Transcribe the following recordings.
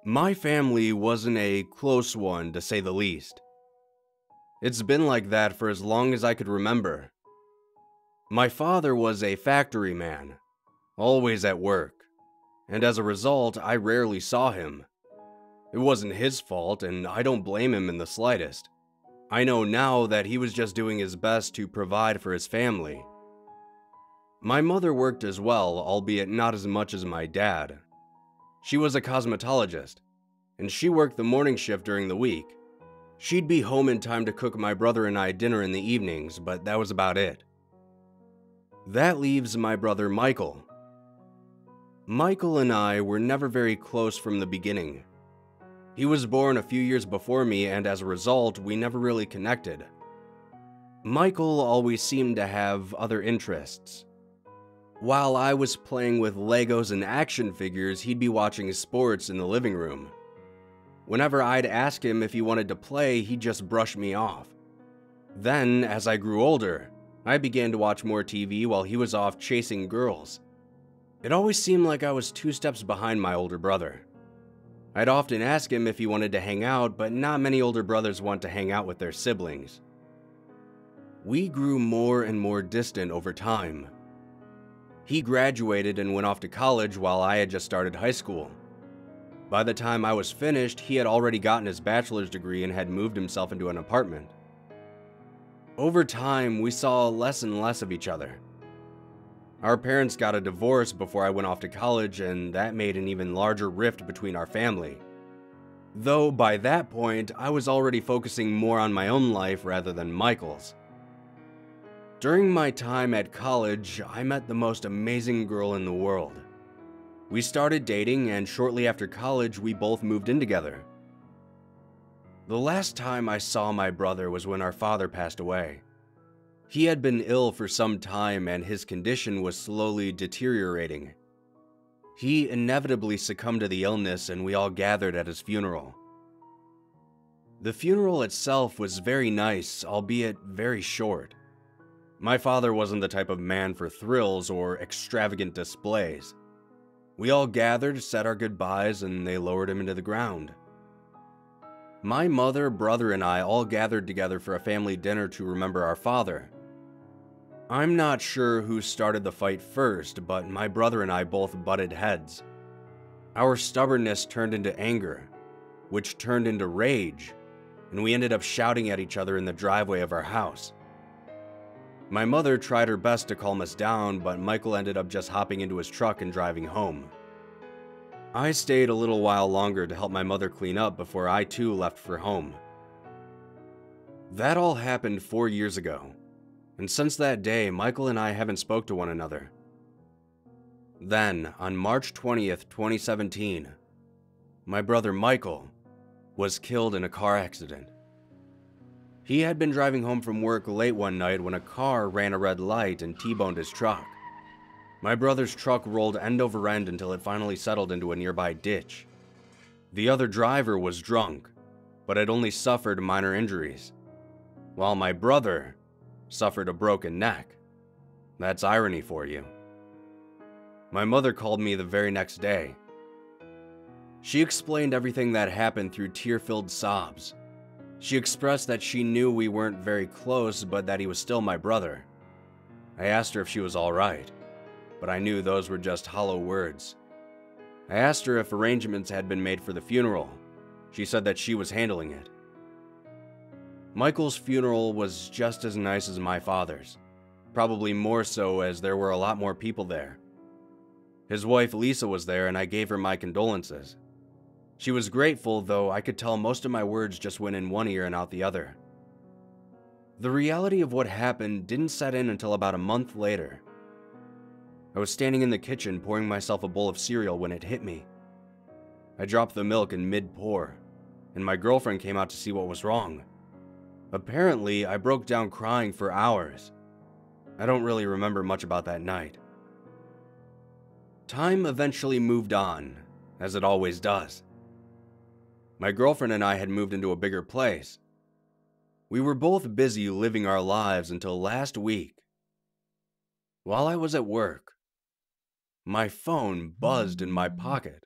My family wasn't a close one, to say the least. It's been like that for as long as I could remember. My father was a factory man, always at work, and as a result, I rarely saw him. It wasn't his fault, and I don't blame him in the slightest. I know now that he was just doing his best to provide for his family. My mother worked as well, albeit not as much as my dad. She was a cosmetologist, and she worked the morning shift during the week. She'd be home in time to cook my brother and I dinner in the evenings, but that was about it. That leaves my brother Michael. Michael and I were never very close from the beginning. He was born a few years before me, and as a result, we never really connected. Michael always seemed to have other interests. While I was playing with Legos and action figures, he'd be watching sports in the living room. Whenever I'd ask him if he wanted to play, he'd just brush me off. Then, as I grew older, I began to watch more TV while he was off chasing girls. It always seemed like I was 2 steps behind my older brother. I'd often ask him if he wanted to hang out, but not many older brothers want to hang out with their siblings. We grew more and more distant over time. He graduated and went off to college while I had just started high school. By the time I was finished, he had already gotten his bachelor's degree and had moved himself into an apartment. Over time, we saw less and less of each other. Our parents got a divorce before I went off to college, and that made an even larger rift between our family. Though by that point, I was already focusing more on my own life rather than Michael's. During my time at college, I met the most amazing girl in the world. We started dating, and shortly after college, we both moved in together. The last time I saw my brother was when our father passed away. He had been ill for some time, and his condition was slowly deteriorating. He inevitably succumbed to the illness, and we all gathered at his funeral. The funeral itself was very nice, albeit very short. My father wasn't the type of man for thrills or extravagant displays. We all gathered, said our goodbyes, and they lowered him into the ground. My mother, brother, and I all gathered together for a family dinner to remember our father. I'm not sure who started the fight first, but my brother and I both butted heads. Our stubbornness turned into anger, which turned into rage, and we ended up shouting at each other in the driveway of our house. My mother tried her best to calm us down, but Michael ended up just hopping into his truck and driving home. I stayed a little while longer to help my mother clean up before I too left for home. That all happened 4 years ago, and since that day, Michael and I haven't spoke to one another. Then, on March 20th, 2017, my brother Michael was killed in a car accident. He had been driving home from work late one night when a car ran a red light and T-boned his truck. My brother's truck rolled end over end until it finally settled into a nearby ditch. The other driver was drunk, but had only suffered minor injuries, while my brother suffered a broken neck. That's irony for you. My mother called me the very next day. She explained everything that happened through tear-filled sobs. She expressed that she knew we weren't very close, but that he was still my brother. I asked her if she was all right, but I knew those were just hollow words. I asked her if arrangements had been made for the funeral. She said that she was handling it. Michael's funeral was just as nice as my father's, probably more so as there were a lot more people there. His wife Lisa was there, and I gave her my condolences. She was grateful, though I could tell most of my words just went in one ear and out the other. The reality of what happened didn't set in until about a month later. I was standing in the kitchen pouring myself a bowl of cereal when it hit me. I dropped the milk in mid-pour, and my girlfriend came out to see what was wrong. Apparently, I broke down crying for hours. I don't really remember much about that night. Time eventually moved on, as it always does. My girlfriend and I had moved into a bigger place. We were both busy living our lives until last week. While I was at work, my phone buzzed in my pocket.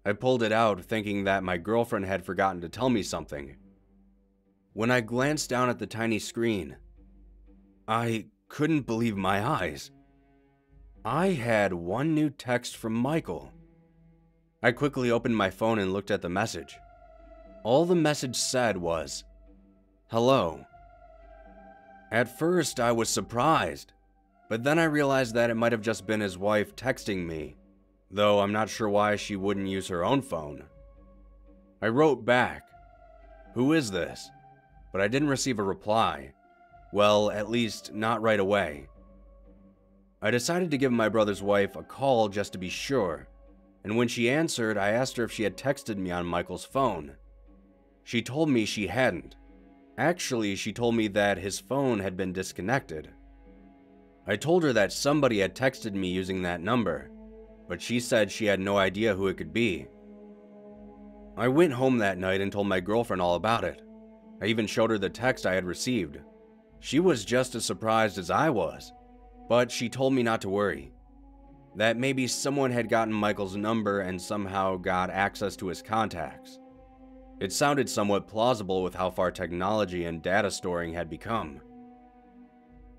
I pulled it out, thinking that my girlfriend had forgotten to tell me something. When I glanced down at the tiny screen, I couldn't believe my eyes. I had one new text from Michael. I quickly opened my phone and looked at the message. All the message said was, "Hello." At first, I was surprised, but then I realized that it might have just been his wife texting me, though I'm not sure why she wouldn't use her own phone. I wrote back, "Who is this?" but I didn't receive a reply. Well, at least not right away. I decided to give my brother's wife a call just to be sure, and when she answered, I asked her if she had texted me on Michael's phone. She told me she hadn't. Actually, she told me that his phone had been disconnected. I told her that somebody had texted me using that number, but she said she had no idea who it could be. I went home that night and told my girlfriend all about it. I even showed her the text I had received. She was just as surprised as I was, but she told me not to worry. That maybe someone had gotten Michael's number and somehow got access to his contacts. It sounded somewhat plausible with how far technology and data storing had become.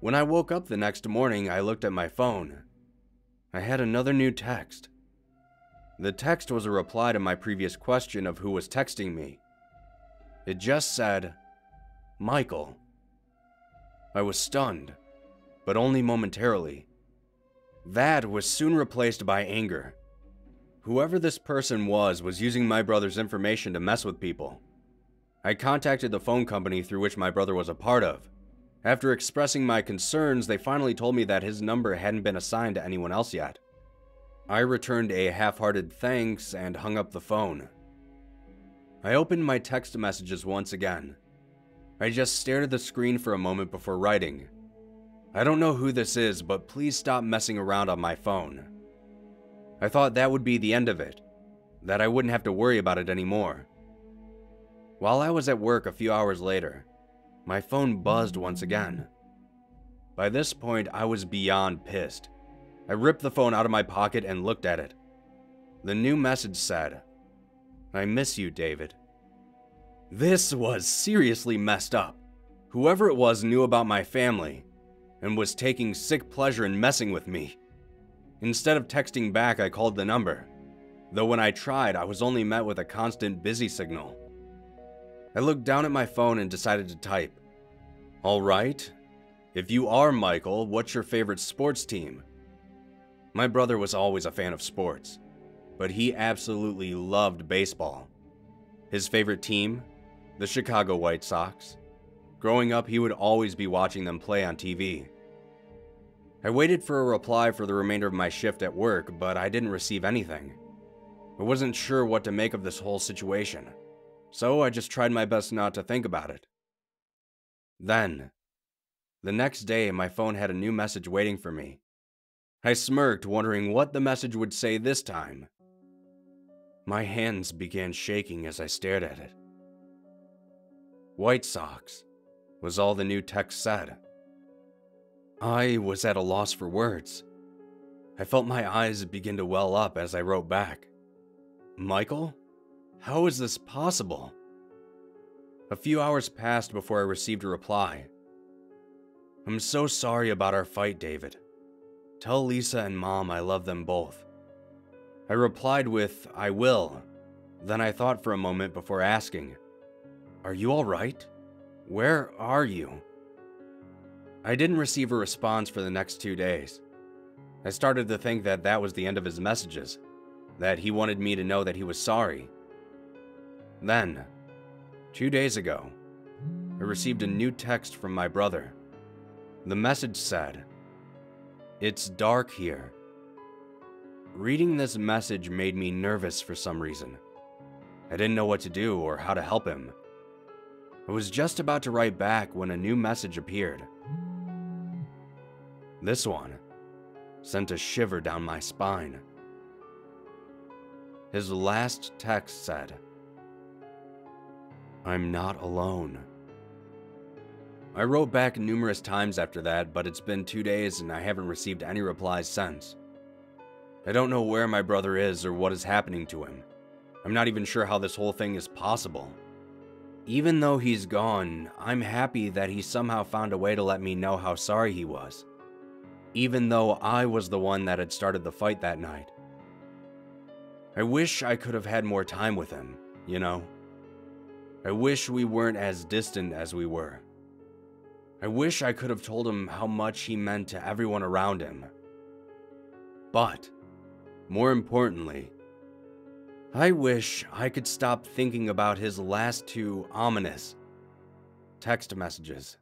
When I woke up the next morning, I looked at my phone. I had another new text. The text was a reply to my previous question of who was texting me. It just said, "Michael." I was stunned, but only momentarily. That was soon replaced by anger. Whoever this person was using my brother's information to mess with people. I contacted the phone company through which my brother was a part of. After expressing my concerns, they finally told me that his number hadn't been assigned to anyone else yet. I returned a half-hearted thanks and hung up the phone. I opened my text messages once again. I just stared at the screen for a moment before writing, "I don't know who this is, but please stop messing around on my phone." I thought that would be the end of it, that I wouldn't have to worry about it anymore. While I was at work a few hours later, my phone buzzed once again. By this point, I was beyond pissed. I ripped the phone out of my pocket and looked at it. The new message said, "I miss you, David." This was seriously messed up. Whoever it was knew about my family and was taking sick pleasure in messing with me. Instead of texting back, I called the number, though when I tried, I was only met with a constant busy signal. I looked down at my phone and decided to type, "All right, if you are Michael, what's your favorite sports team?" My brother was always a fan of sports, but he absolutely loved baseball. His favorite team? The Chicago White Sox. Growing up, he would always be watching them play on TV. I waited for a reply for the remainder of my shift at work, but I didn't receive anything. I wasn't sure what to make of this whole situation, so I just tried my best not to think about it. Then, the next day, my phone had a new message waiting for me. I smirked, wondering what the message would say this time. My hands began shaking as I stared at it. "White Sox" was all the new text said. I was at a loss for words. I felt my eyes begin to well up as I wrote back, "Michael? How is this possible?" A few hours passed before I received a reply. "I'm so sorry about our fight, David. Tell Lisa and Mom I love them both." I replied with, "I will." Then I thought for a moment before asking, "Are you all right? Where are you?" I didn't receive a response for the next 2 days. I started to think that that was the end of his messages, that he wanted me to know that he was sorry. Then, 2 days ago, I received a new text from my brother. The message said, "It's dark here." Reading this message made me nervous for some reason. I didn't know what to do or how to help him. I was just about to write back when a new message appeared. This one sent a shiver down my spine. His last text said, "I'm not alone." I wrote back numerous times after that, but it's been 2 days and I haven't received any replies since. I don't know where my brother is or what is happening to him. I'm not even sure how this whole thing is possible. Even though he's gone, I'm happy that he somehow found a way to let me know how sorry he was. Even though I was the one that had started the fight that night. I wish I could have had more time with him, you know? I wish we weren't as distant as we were. I wish I could have told him how much he meant to everyone around him. But, more importantly, I wish I could stop thinking about his last 2 ominous text messages.